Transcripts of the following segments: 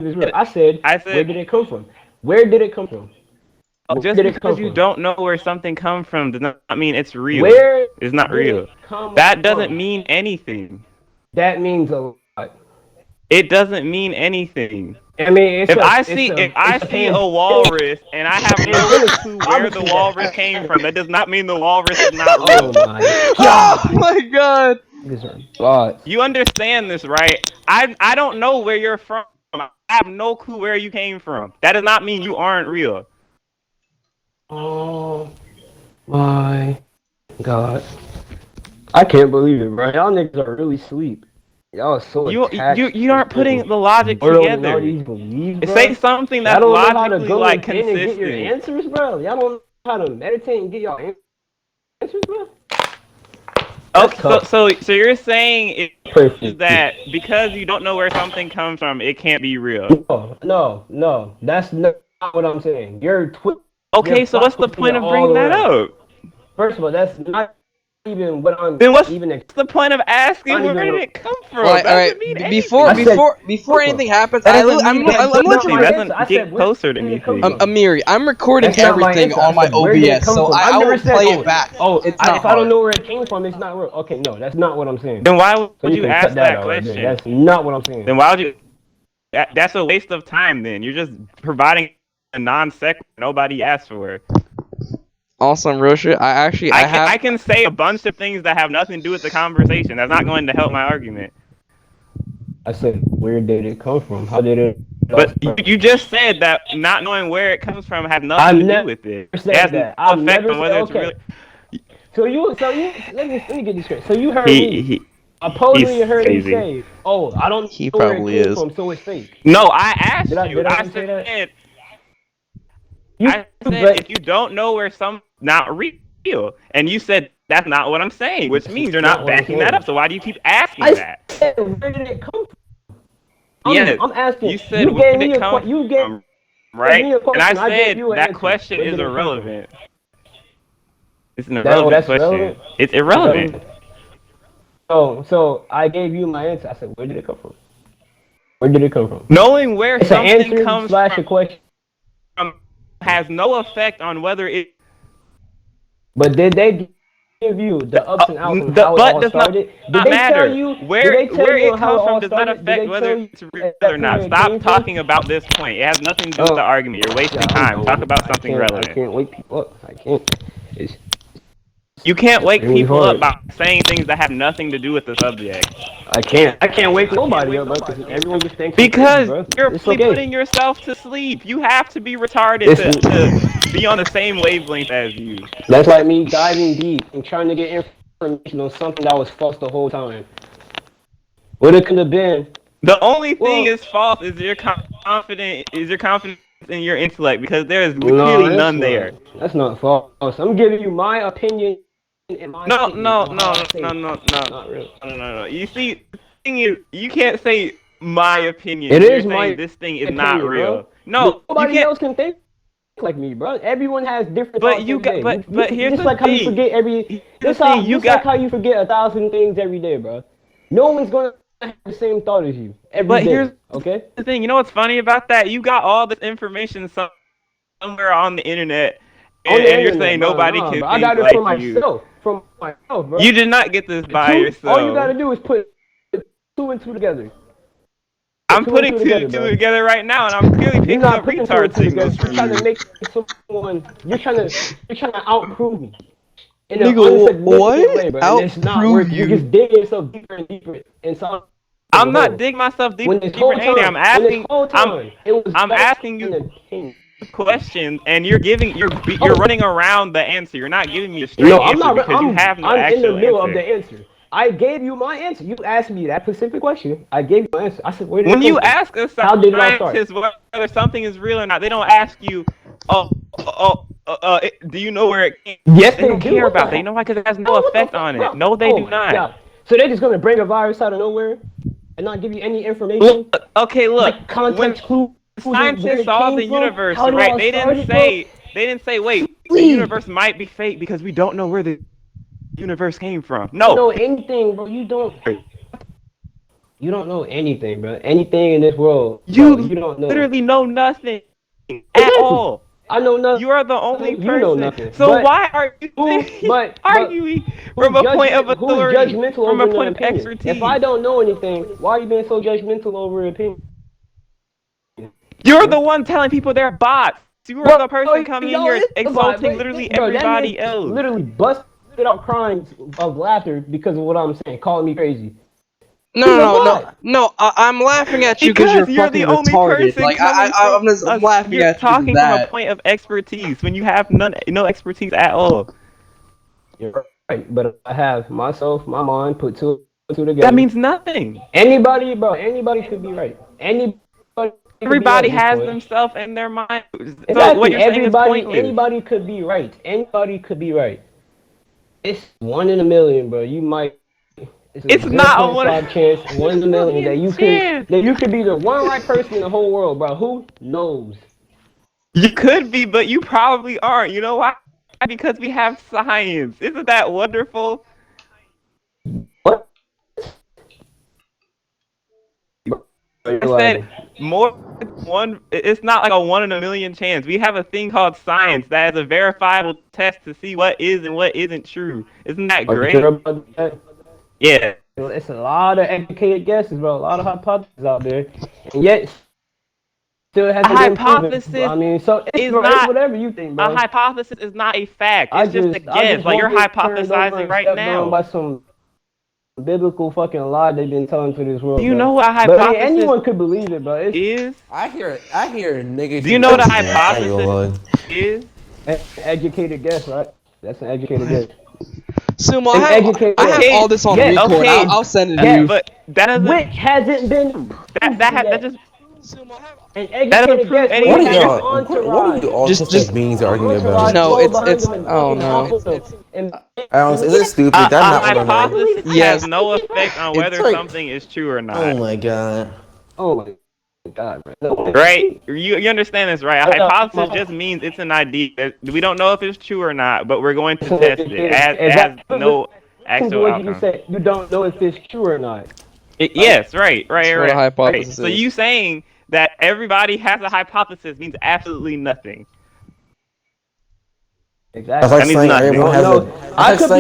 is real. I said, where did it come from? Where did it come from? Where just did it come because you from? don't know where something comes from does not mean it's real. Where It's not did real. it come That doesn't from? mean anything. That means a lot. It doesn't mean anything. I mean, If I it's a see a pandemic. walrus and I have no Pandemic clue where the obviously that walrus came from, that does not mean the walrus is not Oh real. my Oh god. my god. These are bots. You understand this, right? I don't know where you're from. I have no clue where you came from. That does not mean you aren't real. Oh my god. I can't believe it, bro. Y'all niggas are really sleep. Y'all are so attached. You aren't putting the logic world and all together. these beliefs, bro. Say something Y'all that's don't know how to logically go like within and get your consistent. answers, bro. Y'all don't know how to meditate and get your answers, bro. Okay, so you're saying Perfect. that because you don't know where something comes from, it can't be real. No. That's not what I'm saying. Okay, so what's the point of bringing that up? First of all, that's not even what I'm Then what's even. the point of asking where did it come from? All right. Before anything happens, I'm let you. Doesn't get closer to anything. Amiri, I'm recording everything on my OBS, so I will play it back. If I don't know where it came from, it's not real. Okay, no, that's not what I'm saying. Then why would you can ask cut that out right there. question? That's not what I'm saying. Then why would you? That's a waste of time. Then you're just providing a non sequitur nobody asked for. Also, Rosha, I can say a bunch of things that have nothing to do with the conversation. That's not going to help my argument. I said, where did it come from? How did it? But you just said that not knowing where it comes from had nothing to do with it. It has no effect on whether it's really. So you let me get this straight. So you heard me. Supposedly you heard me say, "Oh, I don't know where it came from, so it's fake." No, I asked you. I said if you don't know where some not real, and you said that's not what I'm saying, which means you're not backing that up. So why do you keep asking that? I said, where did it come from? I'm asking. You said where did it come from, right? And I said that question is irrelevant. It's an irrelevant question. It's irrelevant. So I gave you my answer. I said, where did it come from? Where did it come from? Knowing where something comes from a question has no effect on whether it. But did they give you the ups and outs of how it all started? Did they tell you where it comes from does not affect whether it's real or not. Stop talking about this point. It has nothing to do with the argument. You're wasting time. Talk about something relevant. I can't wake people up. I can't. You can't wake people up by saying things that have nothing to do with the subject. I can't wake nobody up, bro, because everyone just thinks because you're putting yourself to sleep. You have to be retarded to be on the same wavelength as you. That's like me diving deep and trying to get information on something that was false the whole time. What it could have been. The only thing is false is your confidence in your intellect, because there is clearly none there. That's not false. I'm giving you my opinion. No. You see, the thing is, you can't say my opinion. It is my. This thing is not real. Bro. No, nobody else can think like me, bro. Everyone has different. But you got. But here's the thing. How you forget every. Just like how you forget 1,000 things every day, bro. No one's gonna have the same thought as you every day. Here's okay. The thing. You know what's funny about that? You got all this information somewhere on the internet. And you're saying nobody can think I got it like from myself. From myself, bro. You did not get this by yourself. All you gotta do is put 2 and 2 together. I'm putting two together right now, and I'm clearly picking up retard signals from you. You're trying to make someone. You're trying to outprove me. Nigga, what? Way, bro. Outprove you? You're just digging yourself deeper and deeper inside. I'm not digging myself deeper and deeper. I'm asking. I'm asking you questions, and you're running around the answer. You're not giving me a straight answer because you have no actual answer. I'm in the middle of the answer. I gave you my answer. You asked me that specific question. I gave you my answer. I said, where did when you ask a scientist whether something is real or not, they don't ask you, do you know where it came from? Yes, they don't care about it. They know why, because it has no effect on it. No, they do not. Yeah. So they're just going to bring a virus out of nowhere and not give you any information? Okay, look. Like context clue. Scientists saw the universe, right? They didn't say, wait, the universe might be fake because we don't know where the universe came from. No. You don't know anything, bro. You don't. You don't know anything, bro. Anything in this world, you don't know. Literally know nothing at all. I know nothing. You are the only person. You know nothing. So why are you arguing from a point of authority, from a point of expertise? If I don't know anything, why are you being so judgmental over opinion? You're the one telling people they're bots. You are the person coming in here exalting literally everybody else. Literally busted out crying of laughter because of what I'm saying, calling me crazy. No, I'm laughing at you because you're fucking the only retarded. Person like, I'm just laughing you're at you talking from a point of expertise when you have no expertise at all. You're right, but I have myself, my mind, put two together. That means nothing. Anybody could be right. Everybody has themselves in their mind. Exactly. So what you're saying is pointless. Anybody could be right. Anybody could be right. It's 1 in a million, bro. You might. It's not a 1 chance, 1 in a million that you could be the one right person in the whole world, bro. Who knows? You could be, but you probably aren't. You know why? Because we have science. Isn't that wonderful? What? I said more than one. It's not like a 1 in a million chance. We have a thing called science that is a verifiable test to see what is and what isn't true. Isn't that great? Are you sure about that? Yeah. It's a lot of educated guesses, bro. A lot of hypotheses out there, and yet still hasn't been proven. I mean, so it's not whatever you think, bro. A hypothesis is not a fact. It's just a guess. Like you're hypothesizing right now. By some biblical fucking lie they've been telling to this world. Do you know what a hypothesis but, anyone could believe it, bro. I hear niggas. Do you know what a hypothesis is? Educated guess, right? That's an educated guess. Sumo, I have all this on record. Okay. I'll send it to you. But that doesn't. Which hasn't been. That just. An educated guess. What are you all just beings arguing about? No, it's. Oh no. Alex, is it stupid? That's not what I'm saying. Yes. Has no effect on whether something is true or not. Oh my god. Oh my god, bro. Right? You understand this, right? A hypothesis just means it's an idea. We don't know if it's true or not, but we're going to test it. It has no actual outcome. You don't know if it's true or not. Yes, right. Hypothesis. So you saying that everybody has a hypothesis means absolutely nothing. Exactly. That's like saying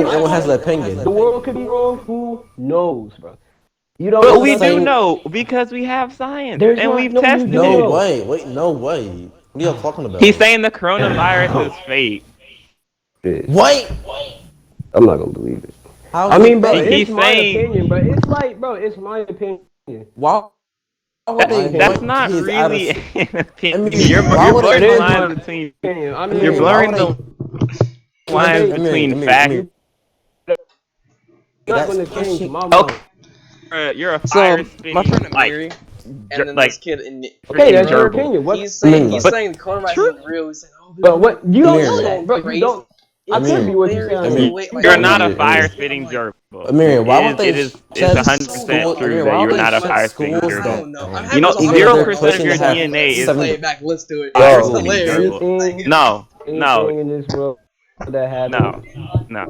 everyone has an opinion. The world could be wrong. Who knows, bro? You don't. But we do know because we have science and we've tested it. No way. No way. What are you talking about? He's saying the coronavirus is fake. What? I'm not gonna believe it. I mean, bro, it's my opinion, bro. It's like, bro, it's my opinion. Wow. That's not really an opinion. You're blurring the lines between. You're blurring the lines between facts. You're a fire spitting, my friend Amiri, and then this kid in okay, that's your opinion. He's saying the coronavirus is real. He's saying, oh, but what you don't know that, bro. You don't. I could be what you're saying. You're not a fire spitting gerbil. Amiri, why would they? It's 100% true that you're not a fire spitting gerbil. You know, 0% of your DNA is. Play it back. Let's do it. No. That happened. No.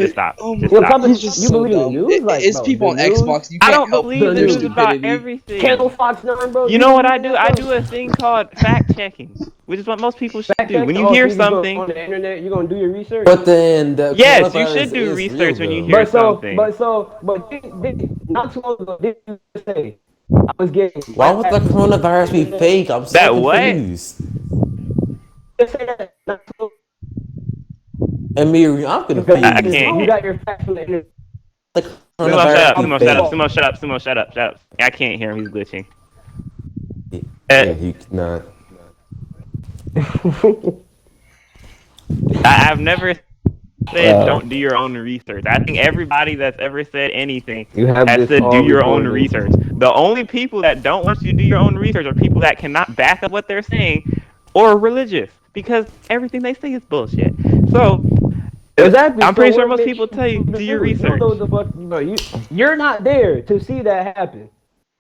Stop. You believe in the news? Like, it's people on Xbox. You can't I don't believe the news about everything. Channel Fox 9, bro. You know what I do? I do a thing called fact checking, which is what most people should do. When you hear something on the internet, you're gonna do your research. But then yes, you should do research when you hear something. But not too long ago, did you say I was getting? Why would the coronavirus be fake? I'm so confused. Amiri, I'm confused. I can't. You got your facts from the internet. Sumo, shut up. I can't hear him. He's glitching. Yeah, you cannot. I've never said don't do your own research. I think everybody that's ever said anything has said do your own research. The only people that don't want you to do your own research are people that cannot back up what they're saying or are religious, because everything they say is bullshit. So exactly. I'm pretty sure most people tell you do your research. You're not there to see that happen.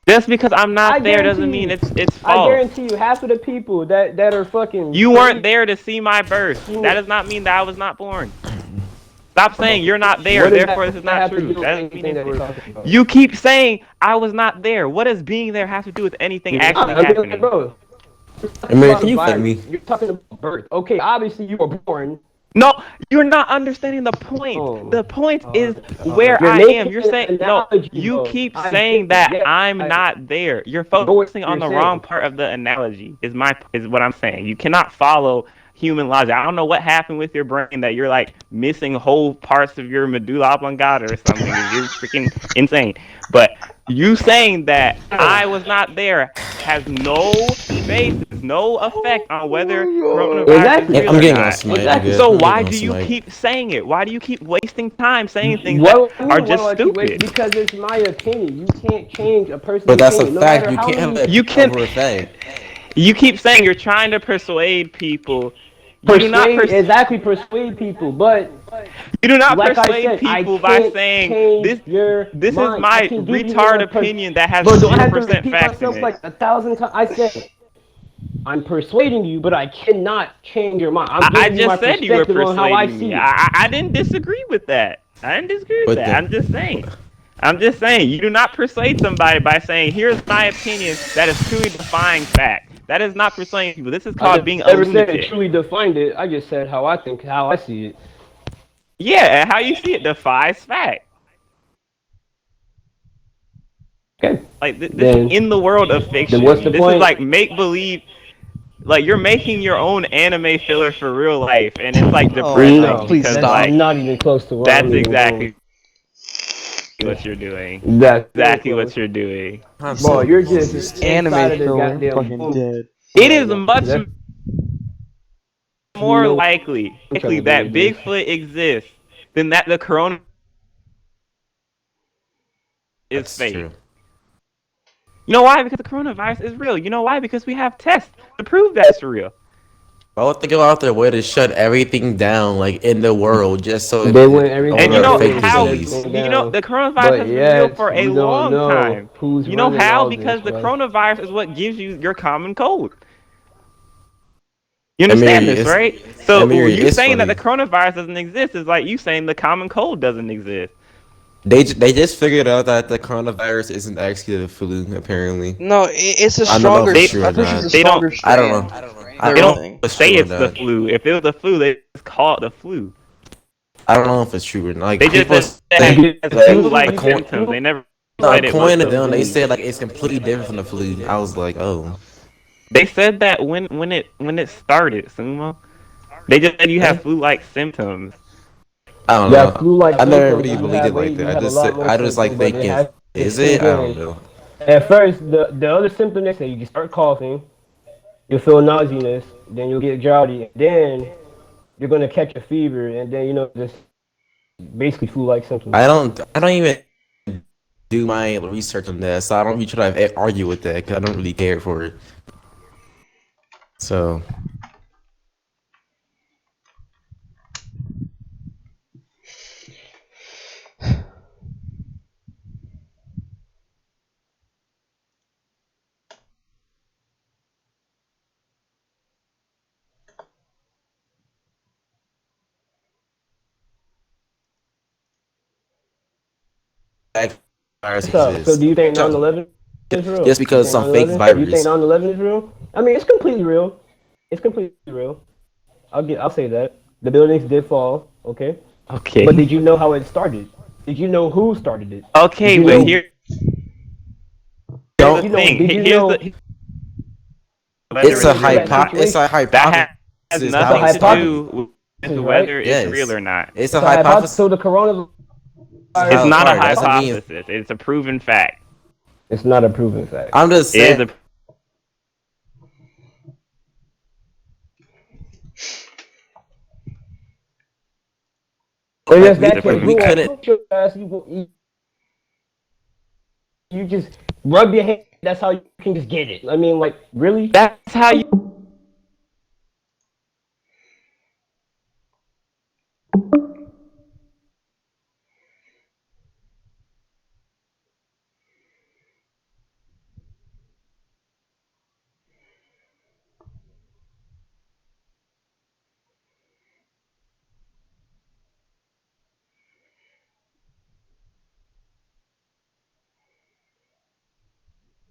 Just because I'm not there doesn't mean it's false. I guarantee you, half of the people that are fucking. You weren't there to see my birth. That does not mean that I was not born. Stop saying you're not there, therefore this is not true. You keep saying I was not there. What does being there have to do with anything actually happening? Bro, Amir, can you fight me? You're talking about birth. Okay, obviously you were born. No, you're not understanding the point. The point is where I am. You're saying no. You keep saying that I'm not there. You're focusing on the wrong part of the analogy. Is what I'm saying. You cannot follow human logic. I don't know what happened with your brain that you're like missing whole parts of your medulla oblongata or something. You're freaking insane. But you saying that I was not there has no basis, no effect on whether coronavirus is real or not. So why do you keep saying it? Why do you keep wasting time saying things that are just stupid? Because it's my opinion. You can't change a person's But that's opinion. a fact. You can't have that over a fact. You keep saying you're trying to persuade people. Persuade people, but you do not persuade people by saying this is my retard opinion that has 0% facts in it. Like 1,000 times. I said I'm persuading you, but I cannot change your mind. I just said you were persuading me. I didn't disagree with that. I'm just saying you do not persuade somebody by saying here's my opinion that is truly defying fact. That is not persuading people. This is called being a lunatic. I never said truly defined it. I just said how I see it. Yeah, and how you see it defies fact. Okay. Like this is in the world of fiction. What's the point? Is like make believe. Like you're making your own anime filler for real life, and it's like depressing. No, please stop. I'm not even close to what that's exactly what you're doing. That's exactly what you're doing. Bro, you're just anime filler. Fucking dead. It is much more likely that Bigfoot exists than that the corona is fake. True. You know why? Because the coronavirus is real. You know why? Because we have tests to prove that's real. Why would they go out their way to shut everything down, like in the world, just so they went everything? And you know how? You know the coronavirus has been real for a long time. You know how? Because the coronavirus is what gives you your common cold. You understand this, right? So you saying that the coronavirus doesn't exist is like you saying the common cold doesn't exist. They just figured out that the coronavirus isn't actually the flu, apparently. No, it's a stronger. They don't. I don't know. They don't say it's the flu. If it was the flu, they just call it the flu. I don't know if it's true or not. Like, they just said it has flu-like symptoms. They never. According to them, they said like it's completely different from the flu. I was like, oh. They said that when it started, Sumo. They just said you have flu-like symptoms. I don't know. I never really believed it like that. I just like thinking, is it? I don't know. At first, the other symptom they say you can start coughing, you'll feel nauseousness, then you'll get drowsy, then you're gonna catch a fever, and then just basically flu-like symptoms. I don't even do my research on that, so I don't really try to argue with that because I don't really care for it. So. So do you think 9/11 is real? Just because some fake virus. Do you think 9/11 is real? I mean, it's completely real. It's completely real. I'll say that. The buildings did fall, okay? Okay. But did you know how it started? Did you know who started it? Okay, but here's the thing. It's a hypothesis. That has nothing to do with whether it's real or not. It's a hypothesis. So the coronavirus. It's not a hypothesis. It's a proven fact. It's not a proven fact. I'm just saying. We couldn't. You just rub your hand. That's how you can just get it. I mean, like, really? That's how you.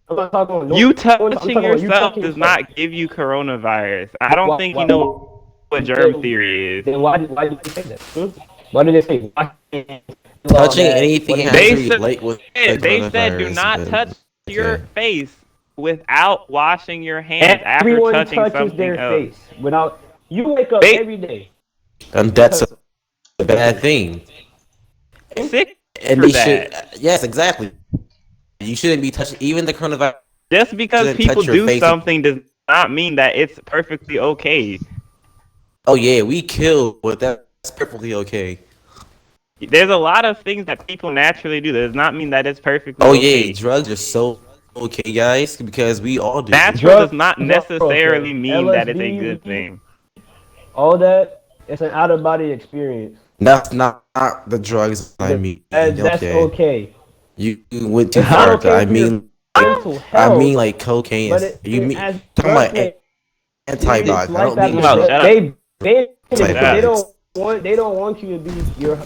I'm not talking you touching yourself does not give you coronavirus. I don't think you know what germ theory is. Then why did they say that? Why did they say touching anything has to relate with they said do not touch your face without washing your hands after touching something else. Face without you wake up every day. And that's a bad thing. Sick and they should. Yes, exactly. You shouldn't be touching even the coronavirus. Just because people do something does not mean that it's perfectly okay. Oh yeah, we kill, but that's perfectly okay. There's a lot of things that people naturally do. That does not mean that it's perfectly okay. Oh yeah, drugs are so okay, guys, because we all do. Natural does not necessarily mean LSD, that it's a good thing. All that, it's an out-of-body experience. That's not the drugs I mean. That's okay. You went too far. Okay, I mean like cocaine. You mean talking about antibiotics? I don't mean they don't want you to be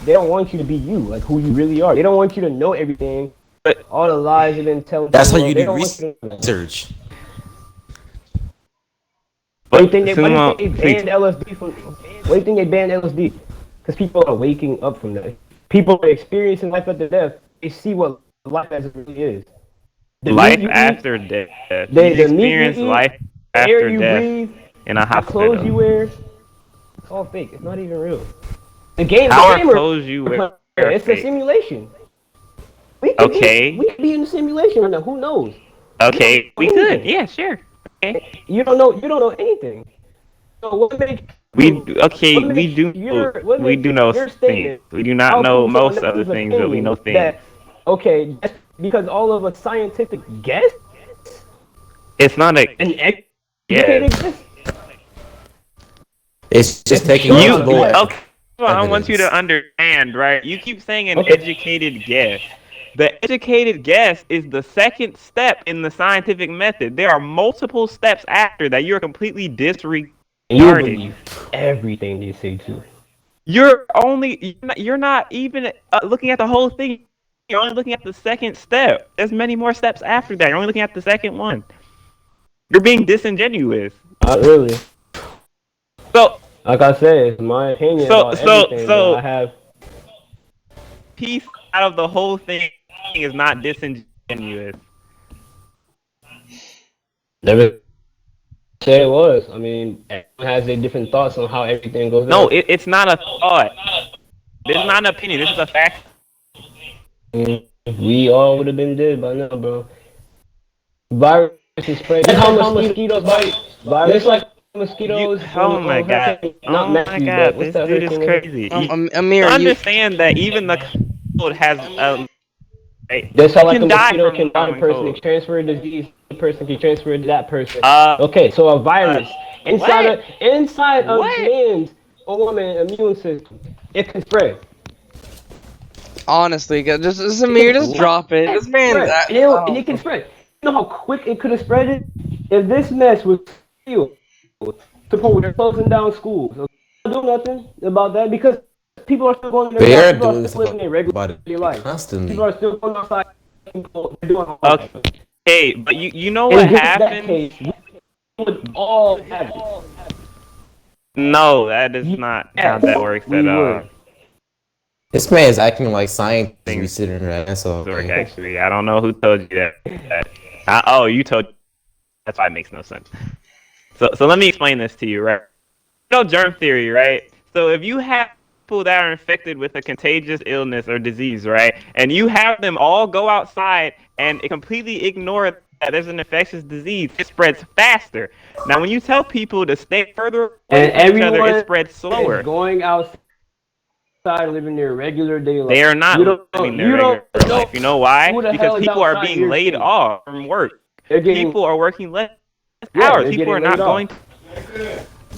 they don't want you to be you, like who you really are. They don't want you to know everything. But all the lies you've been telling. That's how you do research. Why do you think they banned LSD from? Why do you think they banned LSD? Because people are waking up from that. People are experiencing life after death. They see what life as it really is. Life after death. They experience life after death in a hospital. The clothes you wear, it's all fake. It's not even real. The game. How are clothes you wear? It's a simulation. We could be in the simulation right now. Who knows? Okay, we could. Yeah, sure. Okay. You don't know anything. So what makes we do know things. We do not know most of the things, but we know things. That's because all of a scientific guess. It's not an educated guess. It's just taking you. Okay, I want you to understand, right? You keep saying an educated guess. The educated guess is the second step in the scientific method. There are multiple steps after that you're completely disregarding. You believe everything they say too. You're not even looking at the whole thing. You're only looking at the second step. There's many more steps after that. You're only looking at the second one. You're being disingenuous. Not really. So, like I said, it's my opinion. So I have piece out of the whole thing is not disingenuous. Never say it was. I mean, everyone has their different thoughts on how everything goes. No, it's not a thought. This is not an opinion. This is a fact. We all would have been dead by now, bro. Virus is spread. That's how mosquitoes bite. Virus like mosquitoes. Oh my god! Oh my god! This dude is crazy. Amir, understand that even the cold has That's how like a mosquito can bite a person and transfer a disease. The person can transfer it to that person. Okay, so a virus inside a man's or woman's immune system, it can spread. Honestly, just Amir, just drop it. This man, and it can spread. You know how quick it could have spread it if this mess was sealed. Suppose they're closing down schools. They're not doing nothing about that because people are still going to their lives. People are still living their regular life. Constantly. People are still going outside. Okay, but you know what happened? We would all have it. No, that is not how that works at all. This man is acting like science we sitting there. That's all. Actually, I don't know who told you that. You told. That's why it makes no sense. So let me explain this to you, right? You know germ theory, right? So if you have people that are infected with a contagious illness or disease, right, and you have them all go outside and completely ignore that there's an infectious disease, it spreads faster. Now, when you tell people to stay further away from each other, it spreads slower. Going outside, living their regular day life. They are not living their regular life. You know why? Because people are being laid off from work. People are working less hours. People are not going to...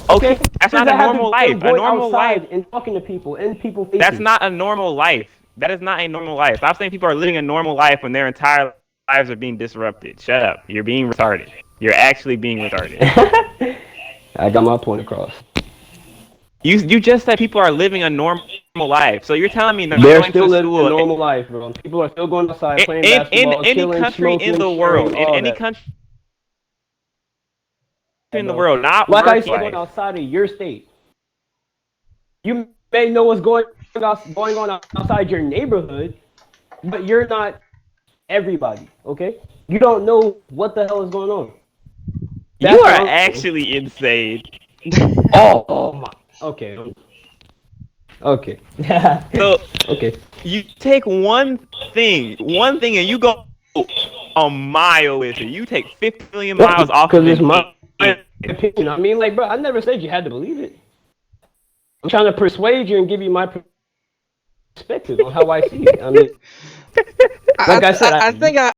Okay, that's not a normal life. A normal life and talking to people and people. That's not a normal life. That is not a normal life. Stop saying people are living a normal life when their entire lives are being disrupted. Shut up. You're being retarded. You're actually being retarded. I got my point across. You just said people are living a normal life, so you're telling me they're still living a normal life, bro. People are still going outside playing basketball, in any country in the world, in any country in the world, not like I said, going outside of your state. You may know what's going on outside your neighborhood, but you're not everybody. Okay, you don't know what the hell is going on. You are actually insane. Oh my. Okay. So okay. You take one thing, and you go a mile with it. You take 50 million miles off. Because it's my opinion. I mean, like, bro, I never said you had to believe it. I'm trying to persuade you and give you my perspective on how I see it. I mean, like I said, I think